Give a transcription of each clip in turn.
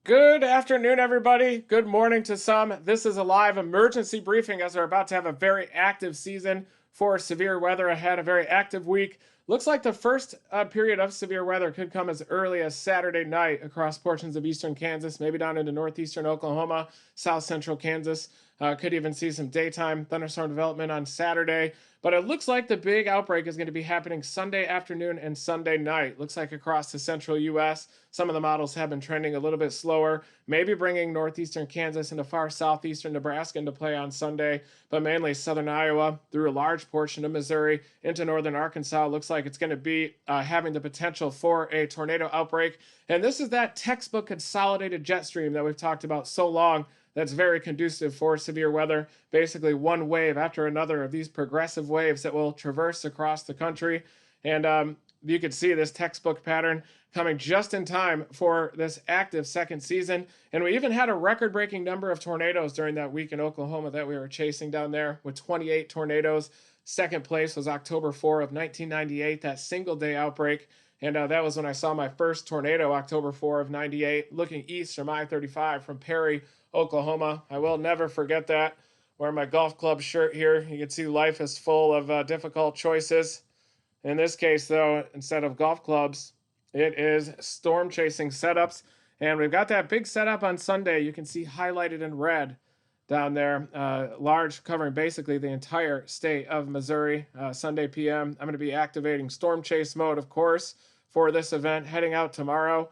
Good afternoon, everybody. Good morning to some. This is a live emergency briefing as we're about to have a very active season for severe weather ahead, a very active week. Looks like the first period of severe weather could come as early as Saturday night across portions of eastern Kansas, maybe down into northeastern Oklahoma, south central Kansas. Could even see some daytime thunderstorm development on Saturday. But it looks like the big outbreak is going to be happening Sunday afternoon and Sunday night. Looks like across the central U.S., some of the models have been trending a little bit slower, maybe bringing northeastern Kansas into far southeastern Nebraska into play on Sunday, but mainly southern Iowa through a large portion of Missouri into northern Arkansas. Looks like it's going to be having the potential for a tornado outbreak. And this is that textbook consolidated jet stream that we've talked about so long that's very conducive for severe weather. Basically, one wave after another of these progressive waves that will traverse across the country. And you can see this textbook pattern coming just in time for this active second season. And we even had a record breaking number of tornadoes during that week in Oklahoma that we were chasing down there with 28 tornadoes. Second place was October 4 of 1998, that single day outbreak. And that was when I saw my first tornado, October 4 of 98, looking east from I-35 from Perry, Oklahoma. I will never forget that. Wearing my golf club shirt here. You can see life is full of difficult choices. In this case, though, instead of golf clubs, it is storm chasing setups. And we've got that big setup on Sunday. You can see highlighted in red down there, large, covering basically the entire state of Missouri. Sunday PM, I'm going to be activating storm chase mode, of course, for this event, heading out tomorrow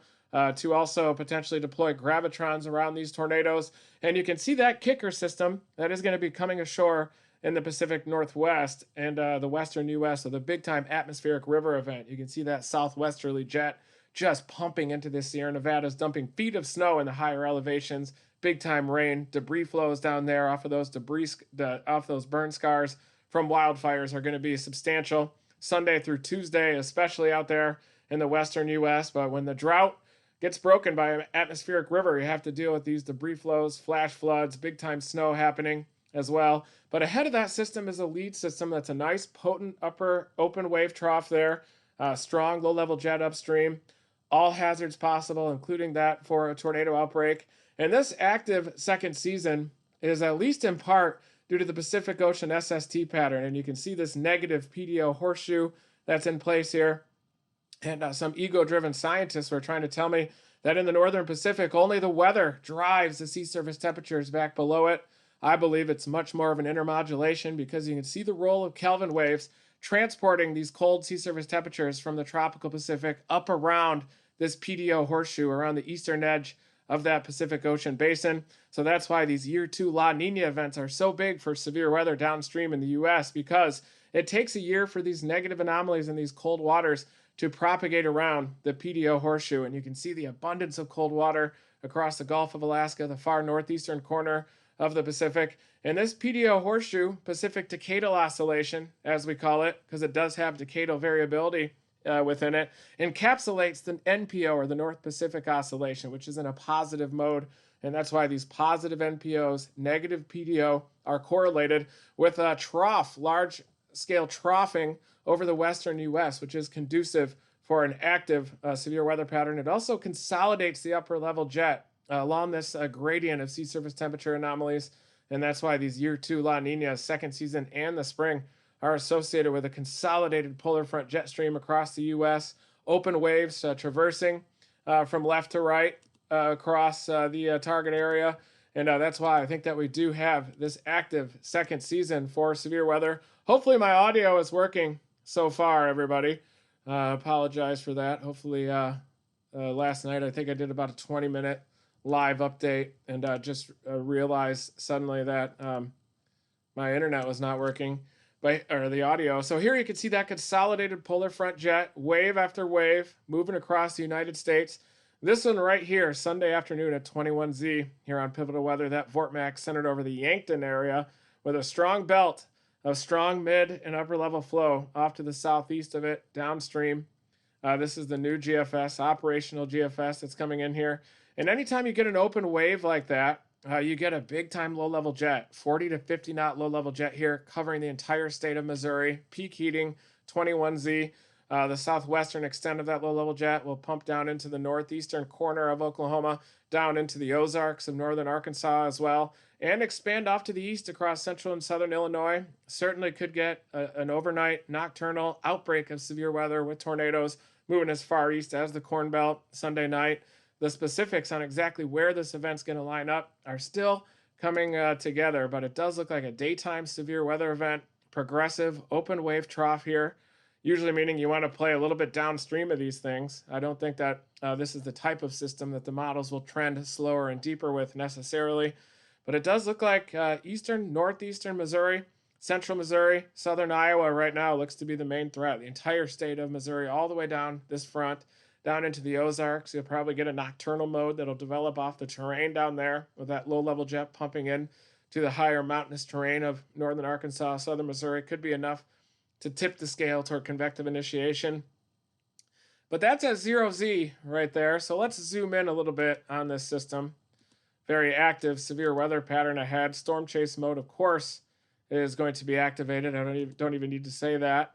to also potentially deploy gravitrons around these tornadoes. And you can see that kicker system that is going to be coming ashore in the Pacific Northwest and the western U.S. So the big-time atmospheric river event. You can see that southwesterly jet just pumping into the Sierra Nevadas, dumping feet of snow in the higher elevations. Big-time rain, debris flows down there off of those off those burn scars from wildfires are going to be substantial. Sunday through Tuesday, especially out there in the western U.S. But when the drought gets broken by an atmospheric river, you have to deal with these debris flows, flash floods, big-time snow happening as well. But ahead of that system is a lead system that's a nice, potent upper open wave trough there, strong low-level jet upstream, all hazards possible, including that for a tornado outbreak. And this active second season is at least in part due to the Pacific Ocean SST pattern. And you can see this negative PDO horseshoe that's in place here. And some ego-driven scientists were trying to tell me that in the northern Pacific, only the weather drives the sea surface temperatures back below it. I believe it's much more of an intermodulation because you can see the role of Kelvin waves transporting these cold sea surface temperatures from the tropical Pacific up around this PDO horseshoe around the eastern edge of that Pacific Ocean basin. So that's why these year 2 La Nina events are so big for severe weather downstream in the U.S. because it takes a year for these negative anomalies in these cold waters to propagate around the PDO horseshoe. And you can see the abundance of cold water across the Gulf of Alaska, the far northeastern corner of the Pacific. And this PDO horseshoe, Pacific decadal oscillation, as we call it, because it does have decadal variability within it, encapsulates the NPO, or the North Pacific Oscillation, which is in a positive mode. And that's why these positive NPOs, negative PDO, are correlated with a trough, large scale troughing over the western U.S., which is conducive for an active severe weather pattern. It also consolidates the upper level jet along this gradient of sea surface temperature anomalies. And that's why these year 2 La Nina, second season and the spring, are associated with a consolidated polar front jet stream across the U.S., open waves traversing from left to right across the target area. And that's why I think that we do have this active second season for severe weather. Hopefully my audio is working so far, everybody. Apologize for that. Hopefully last night I think I did about a 20-minute live update and just realized suddenly that my internet was not working, or the audio. So here you can see that consolidated polar front jet, wave after wave, moving across the United States. This one right here, Sunday afternoon at 21Z here on Pivotal Weather, that vortmax centered over the Yankton area with a strong belt of strong mid and upper level flow off to the southeast of it, downstream. This is the new GFS, operational GFS that's coming in here. And anytime you get an open wave like that, you get a big time low level jet, 40 to 50 knot low level jet here, covering the entire state of Missouri, peak heating, 21Z. The southwestern extent of that low-level jet will pump down into the northeastern corner of Oklahoma, down into the Ozarks of northern Arkansas as well, and expand off to the east across central and southern Illinois. Certainly could get an overnight nocturnal outbreak of severe weather with tornadoes moving as far east as the Corn Belt Sunday night. The specifics on exactly where this event's going to line up are still coming together, but it does look like a daytime severe weather event, progressive open wave trough here, usually meaning you want to play a little bit downstream of these things. I don't think that this is the type of system that the models will trend slower and deeper with necessarily, but it does look like eastern, northeastern Missouri, central Missouri, southern Iowa right now looks to be the main threat. The entire state of Missouri all the way down this front, down into the Ozarks. You'll probably get a nocturnal mode that'll develop off the terrain down there with that low-level jet pumping in to the higher mountainous terrain of northern Arkansas, southern Missouri. Could be enough to tip the scale toward convective initiation. But that's at 0Z right there. So let's zoom in a little bit on this system. Very active severe weather pattern ahead. Storm chase mode, of course, is going to be activated. I don't even need to say that.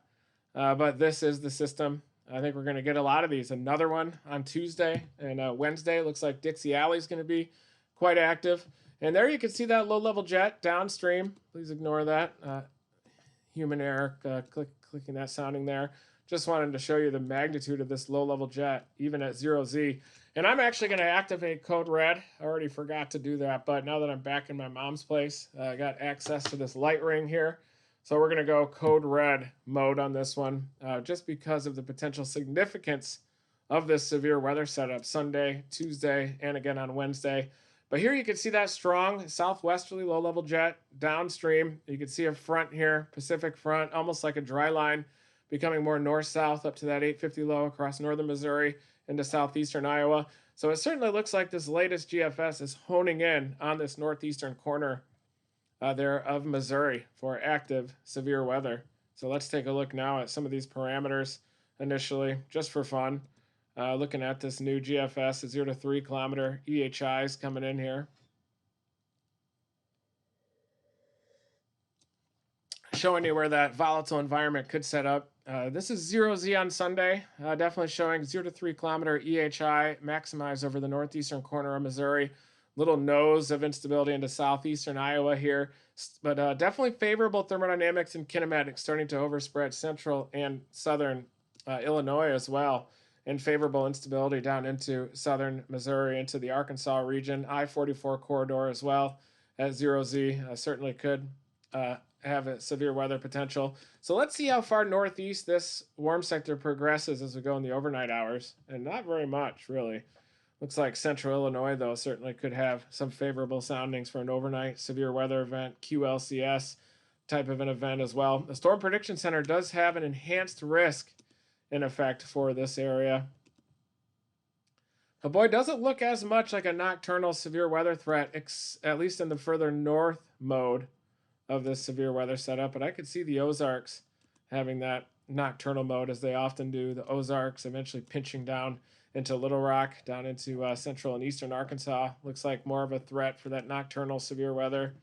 But this is the system. I think we're going to get a lot of these. Another one on Tuesday and Wednesday. Looks like Dixie Alley is going to be quite active. And there you can see that low-level jet downstream. Please ignore that. Human error, clicking that sounding there. Just wanted to show you the magnitude of this low-level jet, even at 0Z. And I'm actually going to activate Code Red. I already forgot to do that, but now that I'm back in my mom's place, I got access to this light ring here. So we're going to go Code Red mode on this one, just because of the potential significance of this severe weather setup Sunday, Tuesday, and again on Wednesday. But here you can see that strong southwesterly low-level jet downstream. You can see a front here, Pacific front, almost like a dry line, becoming more north-south up to that 850 low across northern Missouri into southeastern Iowa. So it certainly looks like this latest GFS is honing in on this northeastern corner there of Missouri for active severe weather. So let's take a look now at some of these parameters initially, just for fun. Looking at this new GFS, a 0 to 3 kilometer EHIs coming in here. Showing you where that volatile environment could set up. This is 0Z on Sunday, definitely showing 0 to 3 kilometer EHI maximized over the northeastern corner of Missouri. Little nose of instability into southeastern Iowa here, but definitely favorable thermodynamics and kinematics starting to overspread central and southern Illinois as well, and favorable instability down into southern Missouri, into the Arkansas region, I-44 corridor as well at 0Z. Certainly could have a severe weather potential. So let's see how far northeast this warm sector progresses as we go in the overnight hours, and not very much really. Looks like central Illinois, though, certainly could have some favorable soundings for an overnight severe weather event, QLCS type of an event as well. The Storm Prediction Center does have an enhanced risk in effect for this area. But boy, does it look as much like a nocturnal severe weather threat, at least in the further north mode of this severe weather setup. But I could see the Ozarks having that nocturnal mode, as they often do. The Ozarks eventually pinching down into Little Rock, down into central and eastern Arkansas. Looks like more of a threat for that nocturnal severe weather.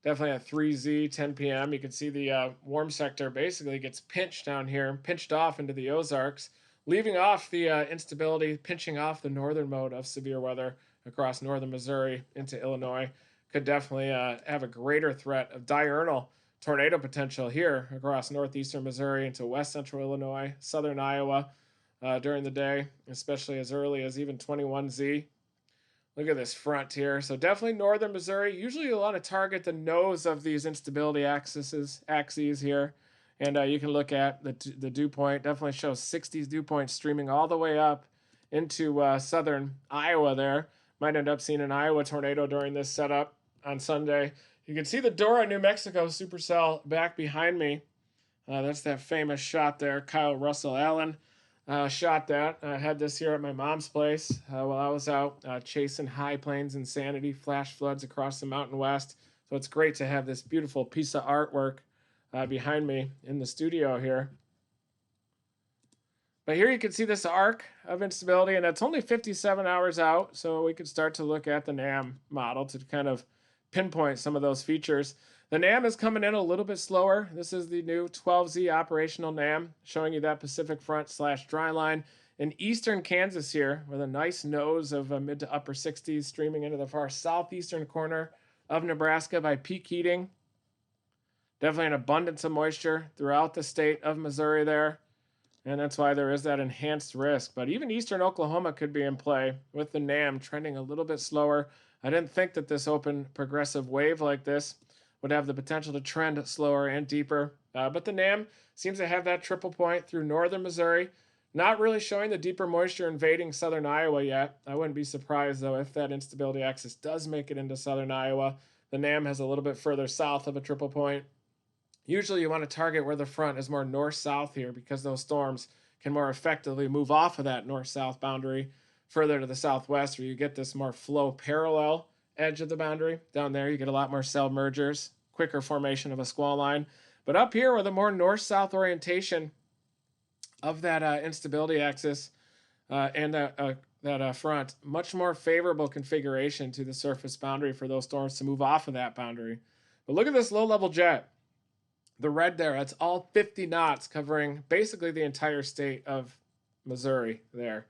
Definitely at 3Z, 10 p.m. You can see the warm sector basically gets pinched down here, pinched off into the Ozarks, leaving off the instability, pinching off the northern mode of severe weather across northern Missouri into Illinois. Could definitely have a greater threat of diurnal tornado potential here across northeastern Missouri into west central Illinois, southern Iowa during the day, especially as early as even 21Z. Look at this front here. So definitely northern Missouri. Usually you'll want to target the nose of these instability axes here. And you can look at the dew point. Definitely shows 60s dew point streaming all the way up into southern Iowa there. Might end up seeing an Iowa tornado during this setup on Sunday. You can see the Dora, New Mexico supercell back behind me. That's that famous shot there. Kyle Russell Allen shot that. I had this here at my mom's place while I was out chasing high plains insanity, flash floods across the Mountain West. So it's great to have this beautiful piece of artwork behind me in the studio here. But here you can see this arc of instability, and it's only 57 hours out, so we could start to look at the NAM model to kind of pinpoint some of those features. The NAM is coming in a little bit slower. This is the new 12Z operational NAM, showing you that Pacific front / dry line in eastern Kansas here, with a nice nose of mid to upper 60s streaming into the far southeastern corner of Nebraska by peak heating. Definitely an abundance of moisture throughout the state of Missouri there. And that's why there is that enhanced risk. But even eastern Oklahoma could be in play with the NAM trending a little bit slower. I didn't think that this open progressive wave like this would have the potential to trend slower and deeper. But the NAM seems to have that triple point through northern Missouri. Not really showing the deeper moisture invading southern Iowa yet. I wouldn't be surprised, though, if that instability axis does make it into southern Iowa. The NAM has a little bit further south of a triple point. Usually you want to target where the front is more north-south here, because those storms can more effectively move off of that north-south boundary further to the southwest, where you get this more flow parallel edge of the boundary. Down there you get a lot more cell mergers, quicker formation of a squall line. But up here, with a more north-south orientation of that instability axis and that front, much more favorable configuration to the surface boundary for those storms to move off of that boundary. But look at this low-level jet. The red there, that's all 50 knots, covering basically the entire state of Missouri there.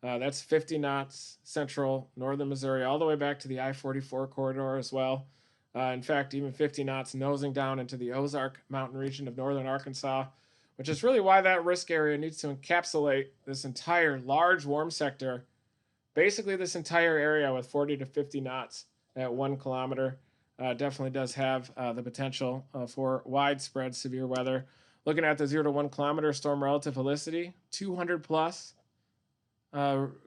That's 50 knots central, northern Missouri, all the way back to the I-44 corridor as well. In fact, even 50 knots nosing down into the Ozark Mountain region of northern Arkansas, which is really why that risk area needs to encapsulate this entire large warm sector, basically this entire area with 40 to 50 knots at 1 kilometer. Definitely does have the potential for widespread severe weather. Looking at the 0 to 1 kilometer storm relative helicity, 200 plus.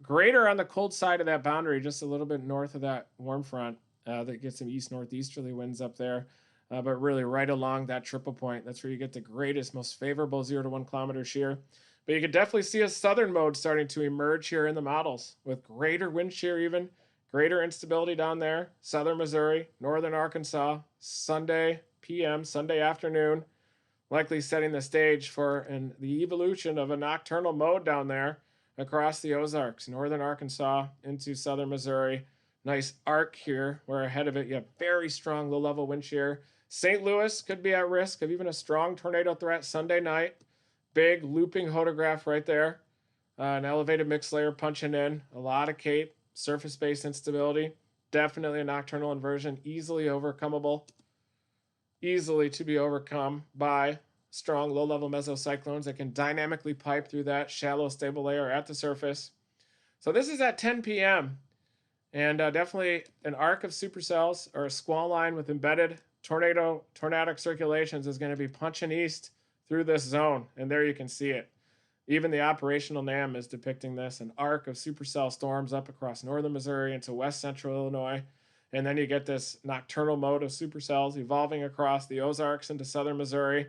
Greater on the cold side of that boundary, just a little bit north of that warm front that gets some east-northeasterly winds up there. But really right along that triple point, that's where you get the greatest, most favorable 0 to 1 kilometer shear. But you can definitely see a southern mode starting to emerge here in the models, with greater wind shear even. Greater instability down there, southern Missouri, northern Arkansas, Sunday p.m., Sunday afternoon, likely setting the stage for the evolution of a nocturnal mode down there across the Ozarks, northern Arkansas into southern Missouri. Nice arc here, where ahead of it you have very strong low-level wind shear. St. Louis could be at risk of even a strong tornado threat Sunday night. Big looping hodograph right there. An elevated mixed layer punching in, a lot of cape. Surface-based instability, definitely a nocturnal inversion, easily overcomeable, easily to be overcome by strong low-level mesocyclones that can dynamically pipe through that shallow stable layer at the surface. So this is at 10 p.m. and definitely an arc of supercells or a squall line with embedded tornadic circulations is going to be punching east through this zone, and there you can see it. Even the operational NAM is depicting this, an arc of supercell storms up across northern Missouri into west central Illinois. And then you get this nocturnal mode of supercells evolving across the Ozarks into southern Missouri.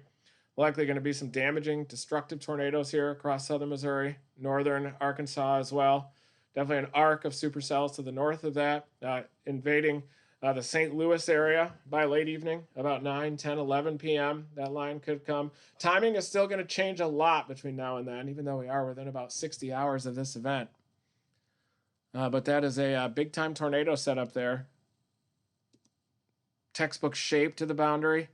Likely going to be some damaging, destructive tornadoes here across southern Missouri, northern Arkansas as well. Definitely an arc of supercells to the north of that, invading the St. Louis area by late evening, about 9, 10, 11 p.m. That line could come. Timing is still going to change a lot between now and then, even though we are within about 60 hours of this event. But that is a big-time tornado setup there. Textbook shape to the boundary.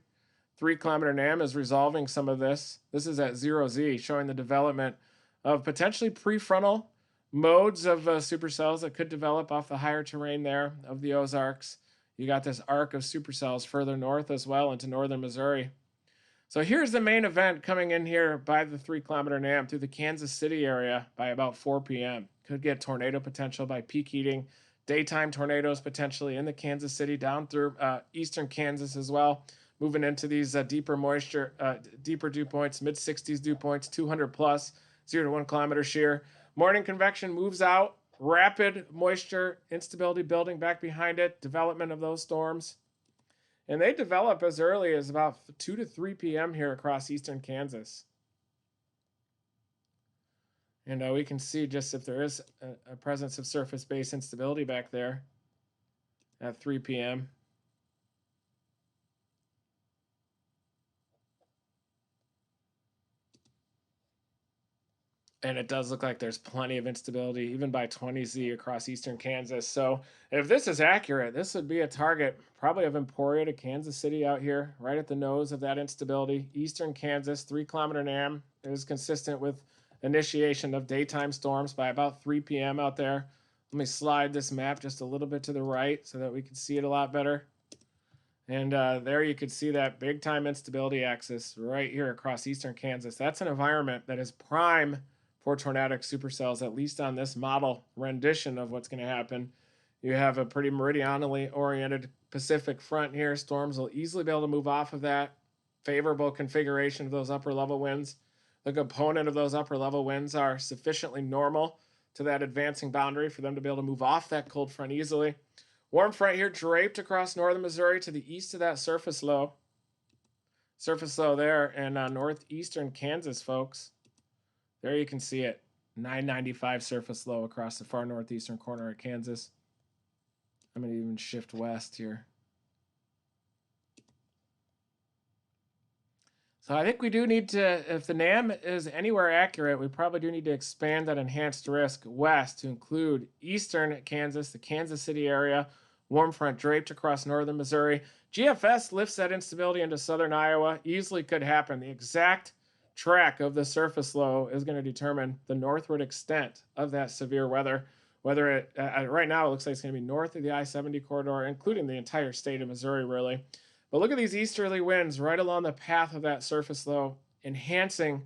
3 kilometer NAM is resolving some of this. This is at 0Z, showing the development of potentially prefrontal modes of supercells that could develop off the higher terrain there of the Ozarks. You got this arc of supercells further north as well into northern Missouri. So here's the main event coming in here by the 3 kilometer NAM through the Kansas City area by about 4 p.m. Could get tornado potential by peak heating. Daytime tornadoes potentially in the Kansas City down through eastern Kansas as well. Moving into these deeper moisture, deeper dew points, mid-60s dew points, 200 plus, 0 to 1 kilometer shear. Morning convection moves out. Rapid moisture instability building back behind it, development of those storms. And they develop as early as about 2 to 3 p.m. here across eastern Kansas. And we can see just if there is a presence of surface-based instability back there at 3 p.m. And it does look like there's plenty of instability, even by 20Z across eastern Kansas. So if this is accurate, this would be a target probably of Emporia to Kansas City out here, right at the nose of that instability. Eastern Kansas, 3-kilometer NAM is consistent with initiation of daytime storms by about 3 p.m. out there. Let me slide this map just a little bit to the right so that we can see it a lot better. And there you can see that big time instability axis right here across eastern Kansas. That's an environment that is prime for tornadic supercells, at least on this model rendition of what's going to happen. You have a pretty meridionally oriented Pacific front here. Storms will easily be able to move off of that. Favorable configuration of those upper level winds. The component of those upper level winds are sufficiently normal to that advancing boundary for them to be able to move off that cold front easily. Warm front here draped across northern Missouri to the east of that surface low. Surface low there in northeastern Kansas, folks. There you can see it. 995 surface low across the far northeastern corner of Kansas. I'm going to even shift west here. So I think we do need to, if the NAM is anywhere accurate, we probably do need to expand that enhanced risk west to include eastern Kansas, the Kansas City area, warm front draped across northern Missouri. GFS lifts that instability into southern Iowa. Easily could happen. The exact track of the surface low is going to determine the northward extent of that severe weather. Whether it, right now, it looks like it's going to be north of the I-70 corridor, including the entire state of Missouri, really. But look at these easterly winds right along the path of that surface low, enhancing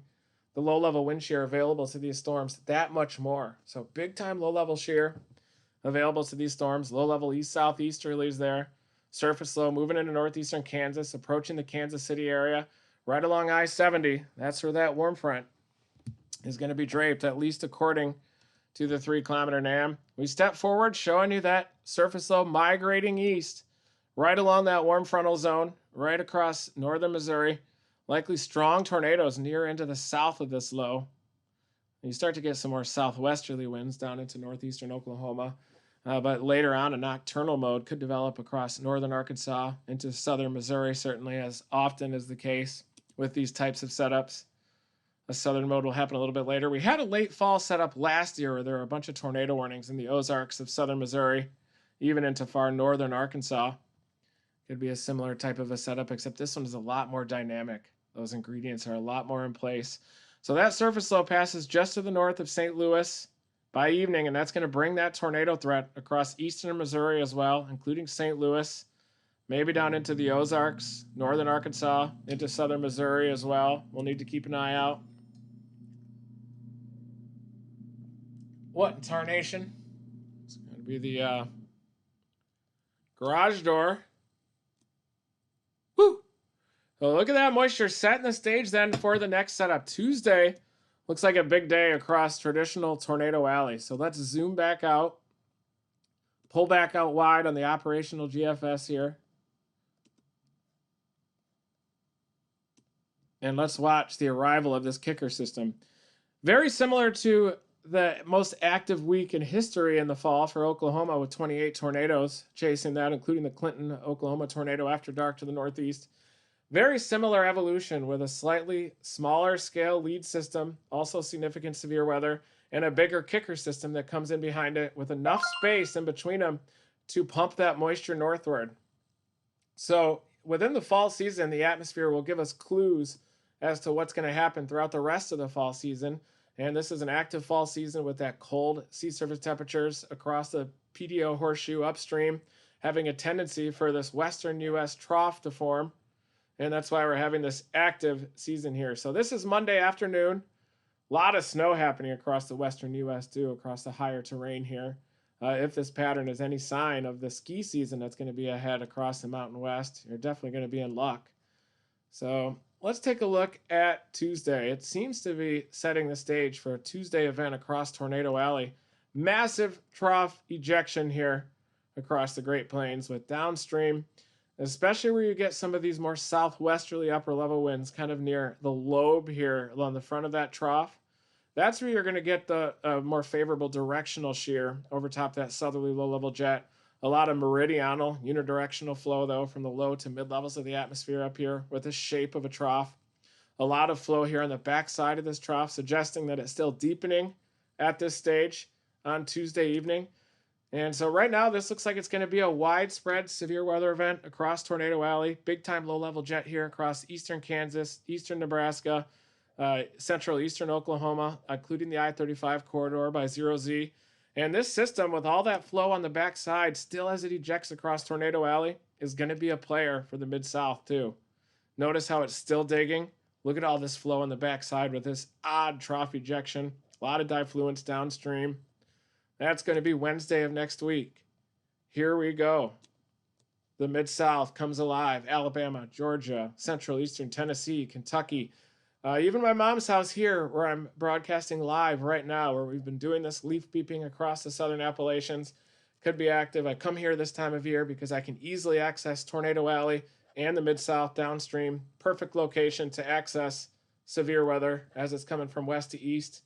the low-level wind shear available to these storms that much more. So big-time low-level shear available to these storms. Low-level east-southeasterlies there. Surface low moving into northeastern Kansas, approaching the Kansas City area. Right along I-70, that's where that warm front is going to be draped, at least according to the 3-kilometer NAM. We step forward, showing you that surface low migrating east, right along that warm frontal zone, right across northern Missouri. Likely strong tornadoes near into the south of this low. And you start to get some more southwesterly winds down into northeastern Oklahoma. But later on, a nocturnal mode could develop across northern Arkansas into southern Missouri, certainly, as often is the case with these types of setups. A southern mode will happen a little bit later. We had a late fall setup last year where there were a bunch of tornado warnings in the Ozarks of southern Missouri, even into far northern Arkansas. Could be a similar type of a setup, except this one is a lot more dynamic. Those ingredients are a lot more in place. So that surface low passes just to the north of St. Louis by evening, and that's going to bring that tornado threat across eastern Missouri as well, including St. Louis, maybe down into the Ozarks, northern Arkansas, into southern Missouri as well. We'll need to keep an eye out. What in tarnation? It's going to be the garage door. Woo! So look at that moisture setting the stage then for the next setup. Tuesday looks like a big day across traditional Tornado Alley. So let's zoom back out. Pull back out wide on the operational GFS here. And let's watch the arrival of this kicker system. Very similar to the most active week in history in the fall for Oklahoma, with 28 tornadoes chasing that, including the Clinton, Oklahoma tornado after dark to the northeast. Very similar evolution with a slightly smaller scale lead system, also significant severe weather, and a bigger kicker system that comes in behind it with enough space in between them to pump that moisture northward. So within the fall season, the atmosphere will give us clues as to what's going to happen throughout the rest of the fall season. And this is an active fall season with that cold sea surface temperatures across the PDO horseshoe upstream, having a tendency for this western U.S. trough to form. And that's why we're having this active season here. So this is Monday afternoon. A lot of snow happening across the western U.S. too, across the higher terrain here. If this pattern is any sign of the ski season that's going to be ahead across the Mountain West, you're definitely going to be in luck. So let's take a look at Tuesday. It seems to be setting the stage for a Tuesday event across Tornado Alley. Massive trough ejection here across the Great Plains with downstream, especially where you get some of these more southwesterly upper level winds kind of near the lobe here along the front of that trough. That's where you're going to get the more favorable directional shear over top that southerly low-level jet. A lot of meridional unidirectional flow, though, from the low to mid levels of the atmosphere up here with the shape of a trough. A lot of flow here on the backside of this trough, suggesting that it's still deepening at this stage on Tuesday evening. And so right now, this looks like it's going to be a widespread severe weather event across Tornado Alley. Big time low level jet here across eastern Kansas, eastern Nebraska, central eastern Oklahoma, including the I-35 corridor by 0Z. And this system, with all that flow on the backside, still as it ejects across Tornado Alley, is going to be a player for the Mid-South too. Notice how it's still digging. Look at all this flow on the backside with this odd trough ejection. A lot of difluence downstream. That's going to be Wednesday of next week. Here we go. The Mid-South comes alive. Alabama, Georgia, Central Eastern Tennessee, Kentucky. Even my mom's house here, where I'm broadcasting live right now, where we've been doing this leaf peeping across the southern Appalachians, could be active. I come here this time of year because I can easily access Tornado Alley and the Mid-South downstream. Perfect location to access severe weather as it's coming from west to east.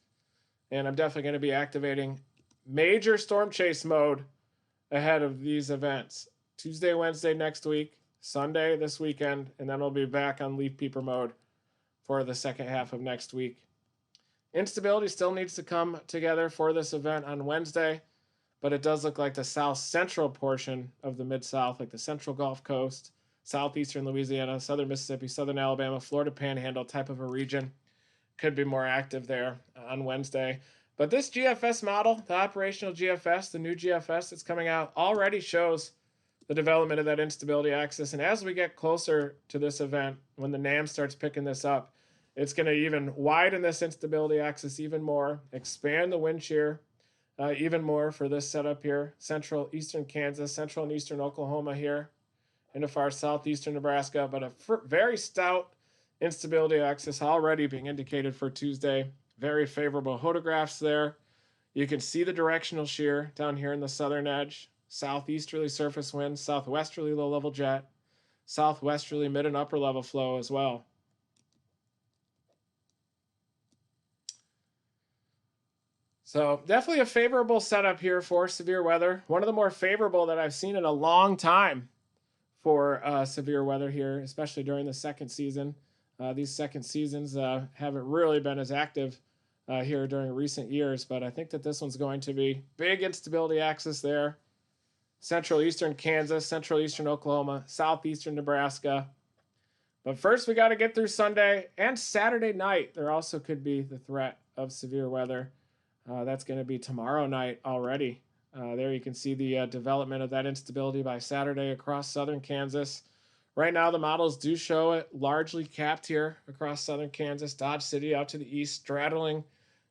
And I'm definitely going to be activating major storm chase mode ahead of these events. Tuesday, Wednesday next week, Sunday this weekend, and then we'll be back on leaf peeper mode for the second half of next week. Instability still needs to come together for this event on Wednesday, but it does look like the south central portion of the Mid-South, like the central Gulf Coast, southeastern Louisiana, southern Mississippi, southern Alabama, Florida Panhandle type of a region, could be more active there on Wednesday. But this GFS model, the operational GFS, the new GFS that's coming out, already shows the development of that instability axis. And as we get closer to this event, when the NAM starts picking this up, it's going to even widen this instability axis even more, expand the wind shear even more for this setup here. Central eastern Kansas, central and eastern Oklahoma here, into far southeastern Nebraska, but a very stout instability axis already being indicated for Tuesday. Very favorable photographs there. You can see the directional shear down here in the southern edge. Southeasterly surface winds, southwesterly low-level jet, southwesterly mid and upper level flow as well. So definitely a favorable setup here for severe weather. One of the more favorable that I've seen in a long time for severe weather here, especially during the second season. These second seasons haven't really been as active here during recent years, but I think that this one's going to be big instability axis there. Central eastern Kansas, central eastern Oklahoma, southeastern Nebraska. But first we got to get through Sunday and Saturday night. There also could be the threat of severe weather. That's going to be tomorrow night already. There you can see the development of that instability by Saturday across southern Kansas. Right now the models do show it largely capped here across southern Kansas, Dodge City out to the east, straddling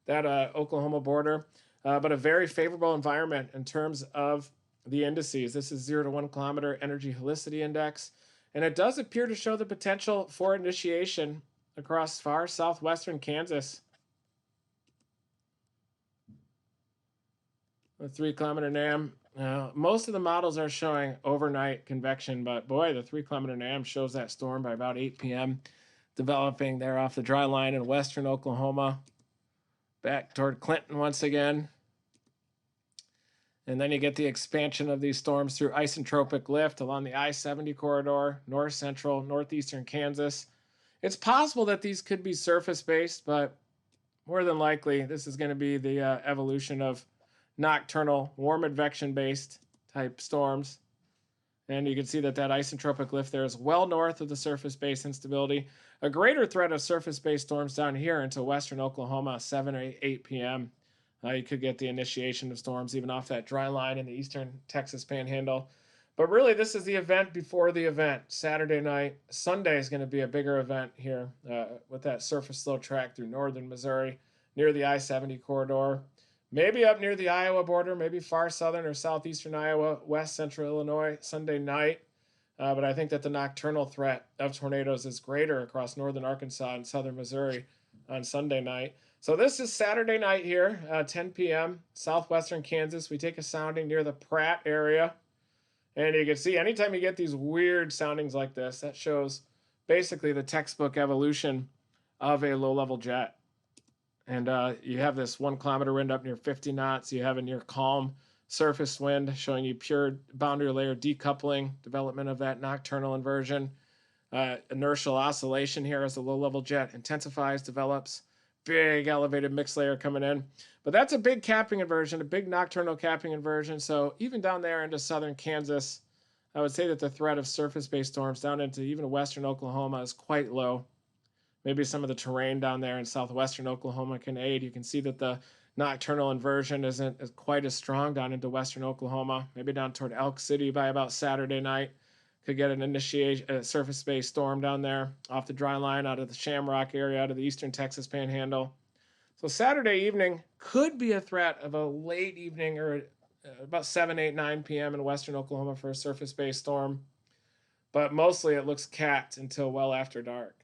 that Oklahoma border. But a very favorable environment in terms of the indices. This is 0 to 1 kilometer energy helicity index, and it does appear to show the potential for initiation across far southwestern Kansas. The 3 kilometer NAM. Most of the models are showing overnight convection, but boy, the 3 kilometer NAM shows that storm by about 8 p.m. developing there off the dry line in western Oklahoma, back toward Clinton once again. And then you get the expansion of these storms through isentropic lift along the I-70 corridor, north central, northeastern Kansas. It's possible that these could be surface-based, but more than likely, this is going to be the evolution of nocturnal, warm advection-based type storms. And you can see that that isentropic lift there is well north of the surface-based instability. A greater threat of surface-based storms down here into western Oklahoma, 7 or 8 p.m. You could get the initiation of storms even off that dry line in the eastern Texas Panhandle. But really, this is the event before the event. Saturday night. Sunday is going to be a bigger event here with that surface low track through northern Missouri near the I-70 corridor. Maybe up near the Iowa border, maybe far southern or southeastern Iowa, west central Illinois, Sunday night. But I think that the nocturnal threat of tornadoes is greater across northern Arkansas and southern Missouri on Sunday night. So this is Saturday night here, 10 p.m., southwestern Kansas. We take a sounding near the Pratt area. And you can see anytime you get these weird soundings like this, that shows basically the textbook evolution of a low-level jet. And you have this 1 kilometer wind up near 50 knots. You have a near calm surface wind showing you pure boundary layer decoupling, development of that nocturnal inversion. Inertial oscillation here as the low-level jet intensifies, develops. Big elevated mix layer coming in. But that's a big capping inversion, a big nocturnal capping inversion. So even down there into southern Kansas, I would say that the threat of surface-based storms down into even western Oklahoma is quite low. Maybe some of the terrain down there in southwestern Oklahoma can aid. You can see that the nocturnal inversion isn't quite as strong down into western Oklahoma. Maybe down toward Elk City by about Saturday night. Could get an initiation, a surface-based storm down there off the dry line out of the Shamrock area, out of the eastern Texas Panhandle. So Saturday evening could be a threat of a late evening or about 7, 8, 9 p.m. in western Oklahoma for a surface-based storm. But mostly it looks capped until well after dark.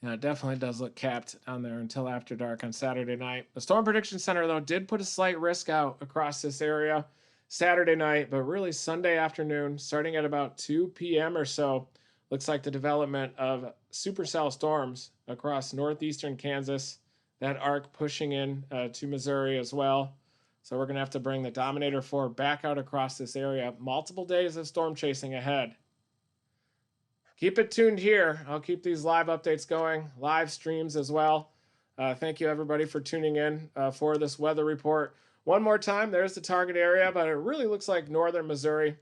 Yeah, it definitely does look capped down there until after dark on Saturday night. The Storm Prediction Center, though, did put a slight risk out across this area Saturday night, but really Sunday afternoon, starting at about 2 p.m. or so, looks like the development of supercell storms across northeastern Kansas, that arc pushing in to Missouri as well. So we're going to have to bring the Dominator 4 back out across this area. Multiple days of storm chasing ahead. Keep it tuned here. I'll keep these live updates going, live streams as well. Thank you, everybody, for tuning in for this weather report. One more time, there's the target area, but it really looks like northern Missouri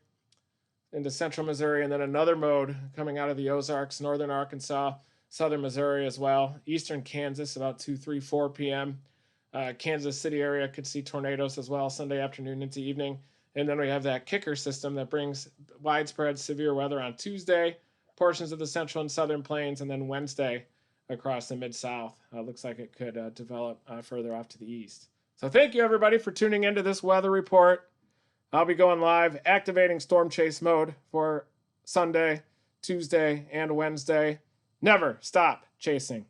into central Missouri, and then another mode coming out of the Ozarks, northern Arkansas, southern Missouri as well, eastern Kansas about 2, 3, 4 p.m. Kansas City area could see tornadoes as well Sunday afternoon into evening. And then we have that kicker system that brings widespread severe weather on Tuesday, portions of the central and southern plains, and then Wednesday across the Mid-South. Looks like it could develop further off to the east. So thank you, everybody, for tuning into this weather report. I'll be going live, activating storm chase mode for Sunday, Tuesday, and Wednesday. Never stop chasing.